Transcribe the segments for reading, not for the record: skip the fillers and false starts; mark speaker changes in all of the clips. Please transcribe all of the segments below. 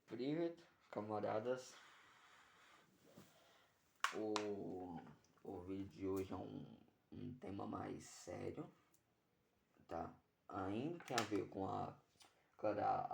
Speaker 1: Привет, camaradas. O vídeo de hoje é um tema mais sério, tá? Ainda tem a ver com a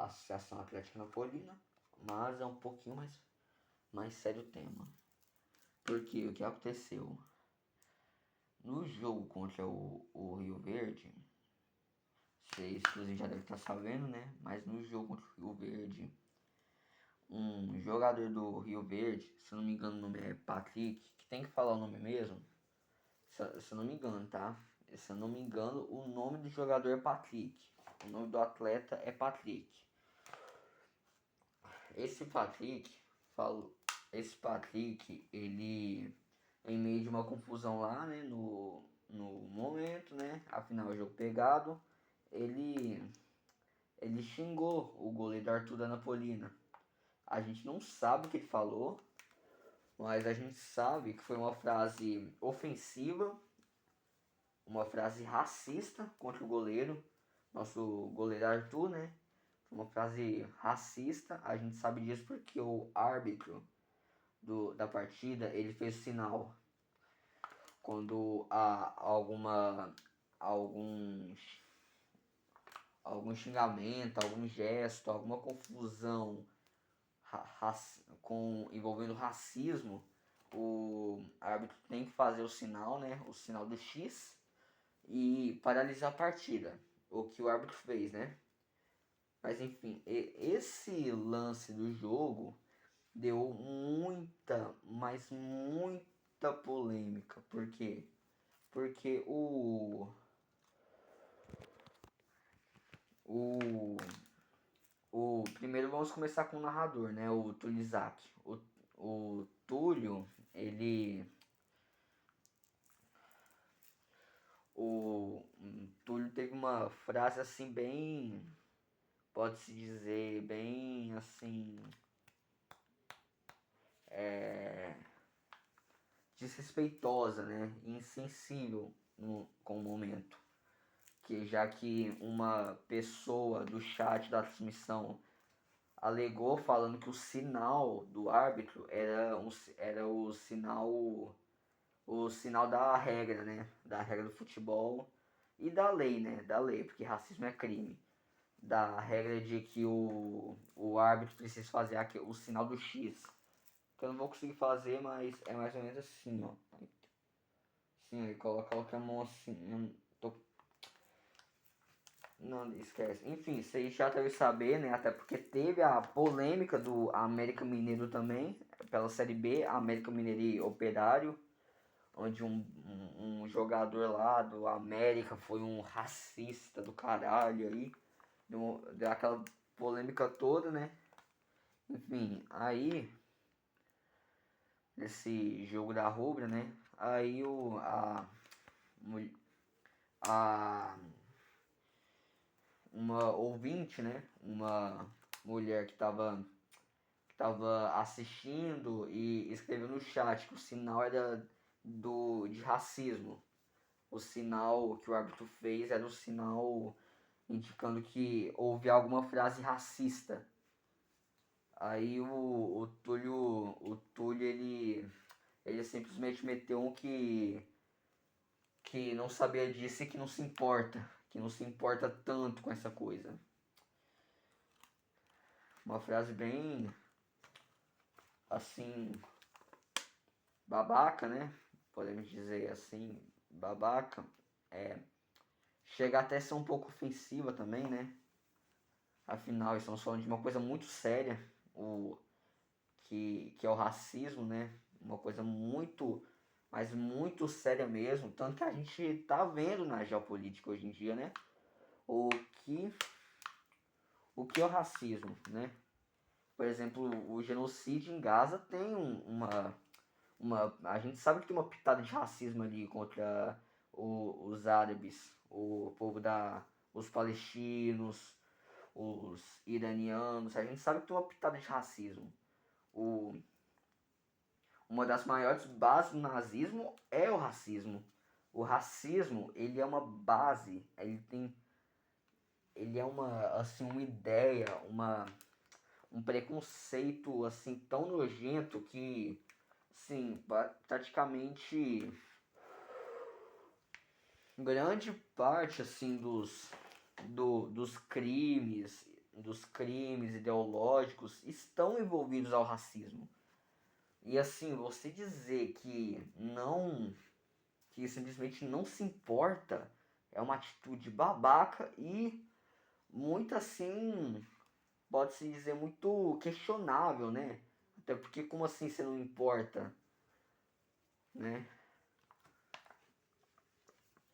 Speaker 1: Associação Atlética Napolina, mas é um pouquinho mais sério o tema. Porque o que aconteceu? No jogo contra o Rio Verde, vocês inclusive já devem estar sabendo, né? Mas no jogo contra o Rio Verde, um jogador do Rio Verde, se não me engano o nome é Patrick, que tem que falar o nome mesmo, se eu não me engano, tá? Se eu não me engano, o nome do jogador é Patrick, o nome do atleta é Patrick. Esse Patrick, esse Patrick, ele, em meio de uma confusão lá, né, no momento, né, afinal é jogo pegado, ele xingou o goleiro Arthur da Napolina. A gente não sabe o que ele falou, mas a gente sabe que foi uma frase ofensiva, uma frase racista contra o goleiro, nosso goleiro Arthur, né? Uma frase racista, a gente sabe disso porque o árbitro da partida, ele fez o sinal quando há algum xingamento, algum gesto, alguma confusão envolvendo racismo, o árbitro tem que fazer o sinal, né? O sinal do X e paralisar a partida. O que o árbitro fez, né? Mas enfim, esse lance do jogo deu muita, mas muita polêmica. Por quê? Porque o primeiro vamos começar com o narrador, né? O Túlio Isaac. O Túlio, o Túlio teve uma frase assim bem, pode-se dizer, bem assim, desrespeitosa, né? Insensível com o momento. Que já que uma pessoa do chat da transmissão alegou falando que o sinal do árbitro era o sinal da regra, né? Da regra do futebol e da lei, né? Da lei, porque racismo é crime. Da regra de que o árbitro precisa fazer o sinal do X. Que eu não vou conseguir fazer, mas é mais ou menos assim, ó. Sim, ele coloca a mão assim. Não, esquece. Enfim, você já deve saber, né? Até porque teve a polêmica do América Mineiro também, pela Série B, América Mineiro e Operário, onde um jogador lá do América foi um racista do caralho aí. Deu aquela polêmica toda, né? Enfim, aí, nesse jogo da Rubra, né? Aí a uma ouvinte, né? Uma mulher que tava assistindo e escreveu no chat que o sinal era de racismo. O sinal que o árbitro fez era o sinal indicando que houve alguma frase racista. Aí o Túlio ele simplesmente meteu um que não sabia disso e que não se importa tanto com essa coisa. Uma frase bem assim babaca, né? Podemos dizer assim, babaca. Chega até a ser um pouco ofensiva também, né? Afinal, estamos falando de uma coisa muito séria, que é o racismo, né? Uma coisa muito, mas muito séria mesmo. Tanto que a gente tá vendo na geopolítica hoje em dia, né? O que, o que é o racismo, né? Por exemplo, o genocídio em Gaza tem a gente sabe que tem uma pitada de racismo ali contra os árabes, o povo os palestinos, os iranianos. A gente sabe que tem uma pitada de racismo. Uma das maiores bases do nazismo é o racismo. O racismo, ele é uma base, ele é uma, assim, uma ideia, um preconceito assim tão nojento que, sim, praticamente grande parte assim dos crimes ideológicos estão envolvidos ao racismo. E assim, você dizer que simplesmente não se importa, é uma atitude babaca e muito assim, pode-se dizer muito questionável, né? Até porque como assim você não importa, né?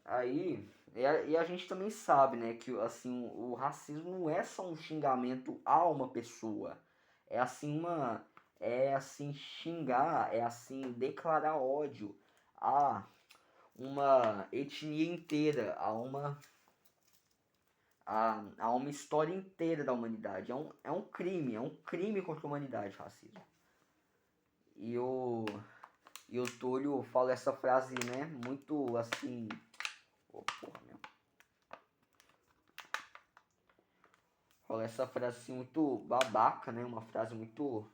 Speaker 1: Aí, e a gente também sabe, né, que assim, o racismo não é só um xingamento a uma pessoa. É assim uma é assim xingar, é assim declarar ódio a uma etnia inteira, a uma história inteira da humanidade. É um crime contra a humanidade, o racismo. E o, e o Túlio fala essa frase, né, muito assim. Oh, porra, meu. Fala essa frase assim, muito babaca, né? Uma frase muito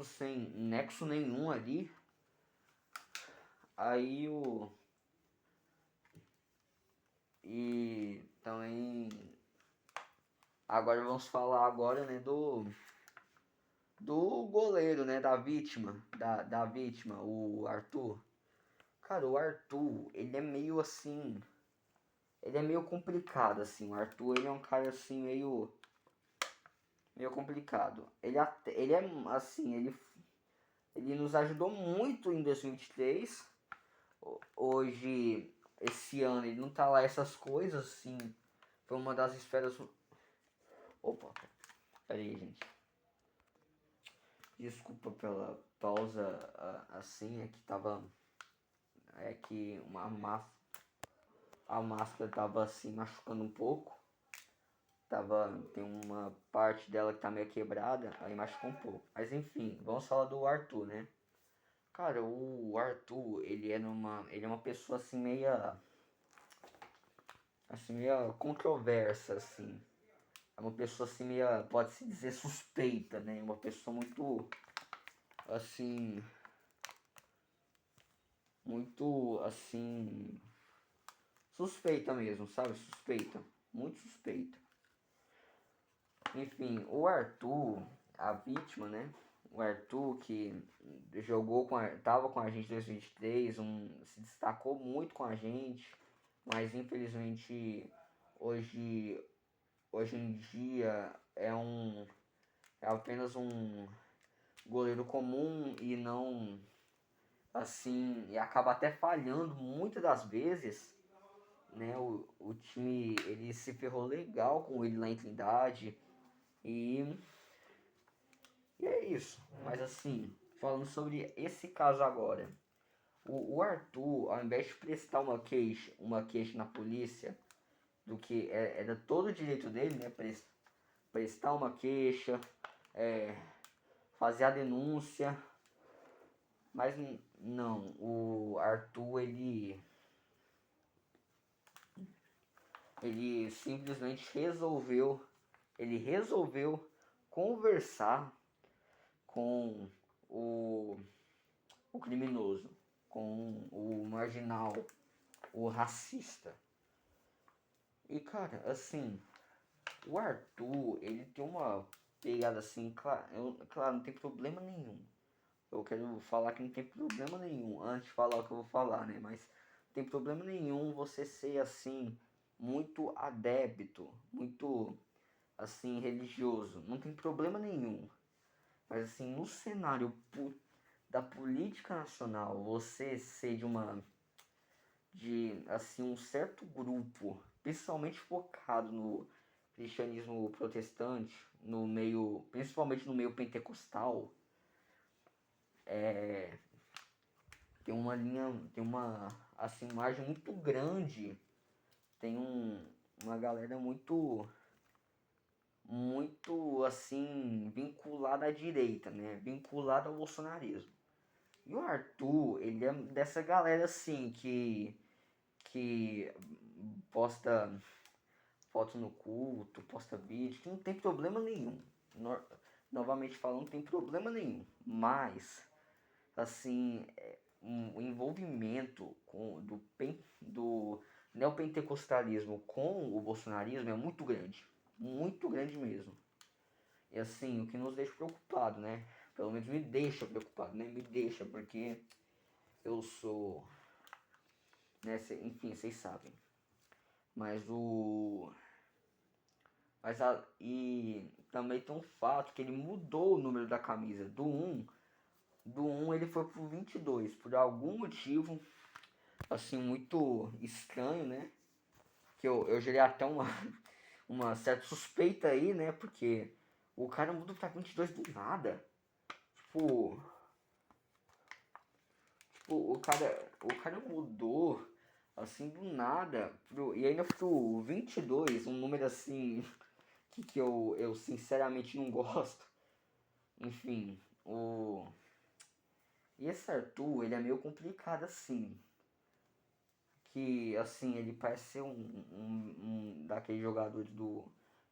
Speaker 1: sem nexo nenhum ali. Aí o. E também. Agora vamos falar agora, né, do goleiro, né, da vítima, o Arthur. Cara, o Arthur, ele é meio assim, ele é meio complicado assim. O Arthur, ele é um cara assim meio complicado. Ele é assim, ele nos ajudou muito em 2023. Hoje, esse ano, ele não tá lá essas coisas assim. Foi uma das esferas. Opa, peraí, gente. Desculpa pela pausa assim, é que tava. É que a máscara tava assim machucando um pouco. Tem uma parte dela que tá meio quebrada, aí machucou um pouco. Mas enfim, vamos falar do Arthur, né? Cara, o Arthur, ele é uma pessoa assim meia controversa assim. É uma pessoa assim meia, pode-se dizer suspeita, né? Uma pessoa assim muito assim suspeita mesmo, sabe? Suspeita, muito suspeita. Enfim, o Arthur, a vítima, né? O Arthur que tava com a gente em 2023, se destacou muito com a gente, mas infelizmente hoje, hoje em dia é apenas um goleiro comum e não assim, e acaba até falhando muitas das vezes, né? O time ele se ferrou legal com ele lá em Trindade e é isso. Mas assim, falando sobre esse caso agora, o Arthur, ao invés de prestar uma queixa na polícia, do que era todo o direito dele, né? Prestar uma queixa, é, fazer a denúncia, mas não, o Arthur ele simplesmente ele resolveu conversar com o, o criminoso, com o marginal, o racista. E cara, assim, o Arthur, ele tem uma pegada assim, claro, não tem problema nenhum. Eu quero falar que não tem problema nenhum antes de falar o que eu vou falar, né? Mas não tem problema nenhum você ser assim, muito adepto, muito assim, religioso. Não tem problema nenhum. Mas assim, no cenário da política nacional, você ser de assim um certo grupo, principalmente focado no cristianismo protestante, no meio, principalmente no meio pentecostal, tem uma assim margem muito grande, tem uma galera muito assim vinculada à direita, né? Vinculada ao bolsonarismo. E o Arthur, ele é dessa galera assim que posta foto no culto, posta vídeo, que não tem problema nenhum. novamente falando, não tem problema nenhum. Mas, assim, o envolvimento do neopentecostalismo com o bolsonarismo é muito grande mesmo. E assim, o que nos deixa preocupado, né? Pelo menos me deixa preocupado, né? Me deixa, porque eu sou, né? Enfim, vocês sabem. Mas o... E também tem um fato que ele mudou o número da camisa. Do um ele foi pro 22. Por algum motivo, assim, muito estranho, né? Que eu gerei até uma certa suspeita aí, né? Porque o cara mudou pra 22 do nada. Tipo, o cara mudou assim do nada e ainda pro 22, um número assim que eu sinceramente não gosto. Enfim, e esse Arthur, ele é meio complicado assim. Que assim, ele parece ser um daqueles jogadores do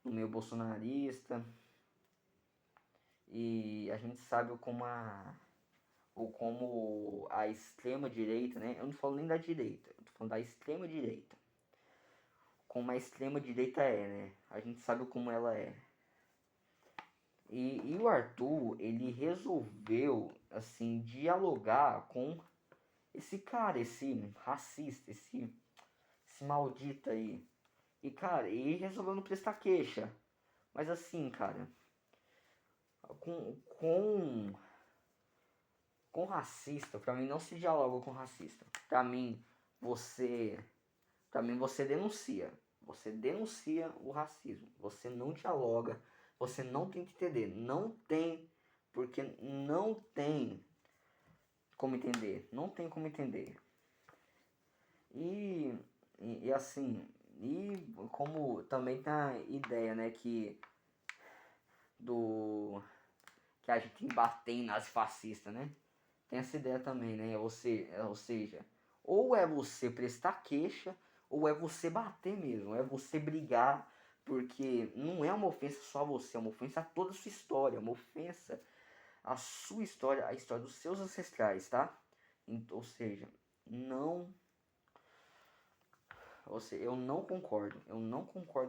Speaker 1: meio bolsonarista. E a gente sabe como a extrema direita, né? Eu não falo nem da direita, eu tô falando da extrema direita. Como a extrema direita é, né? A gente sabe como ela é. E o Arthur, ele resolveu, assim, dialogar com esse cara, esse racista, esse maldito aí. E, cara, ele resolveu não prestar queixa. Mas assim, cara, com, com, com racista, pra mim não se dialoga com racista. Você Pra mim você denuncia. Você denuncia o racismo. Você não dialoga. Você não tem que entender. Não tem. Porque não tem como entender. Não tem como entender. E assim. E como também tem a ideia, né? Que a gente tem que bater em nazifascista, né? Tem essa ideia também, né? Ou seja, ou é você prestar queixa, ou é você bater mesmo, é você brigar, porque não é uma ofensa só a você, é uma ofensa a toda a sua história, é uma ofensa à sua história, à história dos seus ancestrais, tá? Ou seja, não. Ou seja, eu não concordo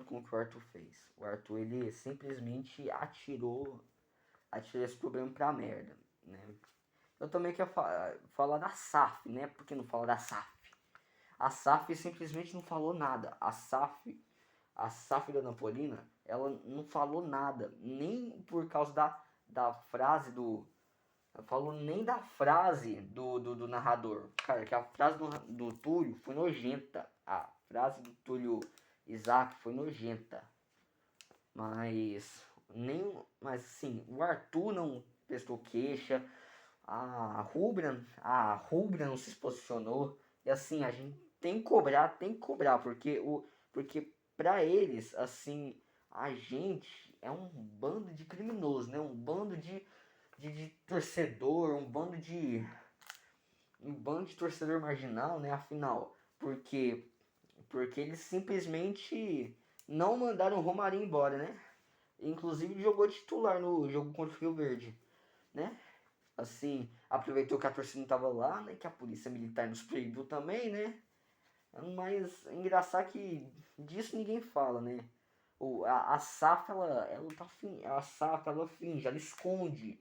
Speaker 1: com o que o Arthur fez. O Arthur, ele simplesmente atirou esse problema pra merda, né? Eu também quero falar da SAF, né? Por que não fala da SAF? A SAF simplesmente não falou nada. A SAF da Napolina, ela não falou nada. Nem por causa da frase do... Não falou nem da frase do narrador. Cara, que a frase do Túlio foi nojenta. A frase do Túlio Isaac foi nojenta. Mas assim, o Arthur não prestou queixa. A Rubra não se posicionou. E assim, a gente tem que cobrar, porque pra eles, assim, a gente é um bando de criminosos, né? Um bando de torcedor, um bando de torcedor marginal, né? Afinal, porque eles simplesmente não mandaram o Romarinho embora, né? Inclusive jogou de titular no jogo contra o Rio Verde, né? Assim, aproveitou que a torcida não tava lá, né? Que a polícia militar nos proibiu também, né? Mas é engraçado que disso ninguém fala, né? A SAF, ela tá a SAF, ela finge, ela esconde.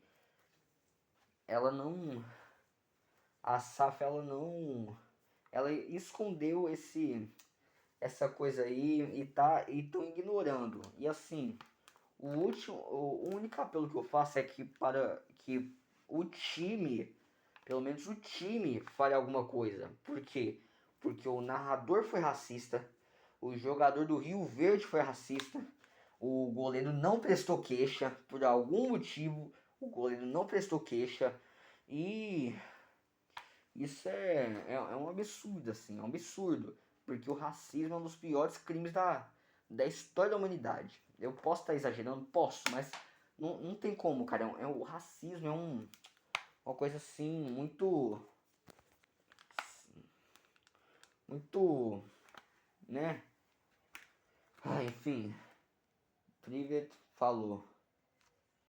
Speaker 1: Ela não... A SAF, ela não... Ela escondeu essa coisa aí e tão ignorando. E assim, o único apelo que eu faço é que para que o time, pelo menos o time, fale alguma coisa. Por quê? Porque o narrador foi racista, o jogador do Rio Verde foi racista, o goleiro não prestou queixa, por algum motivo o goleiro não prestou queixa, e isso é um absurdo, assim, é um absurdo, porque o racismo é um dos piores crimes da história da humanidade. Eu posso estar exagerando? Posso, mas não tem como, cara. O racismo é uma coisa assim, muito. Muito. Né? Enfim. Privet falou.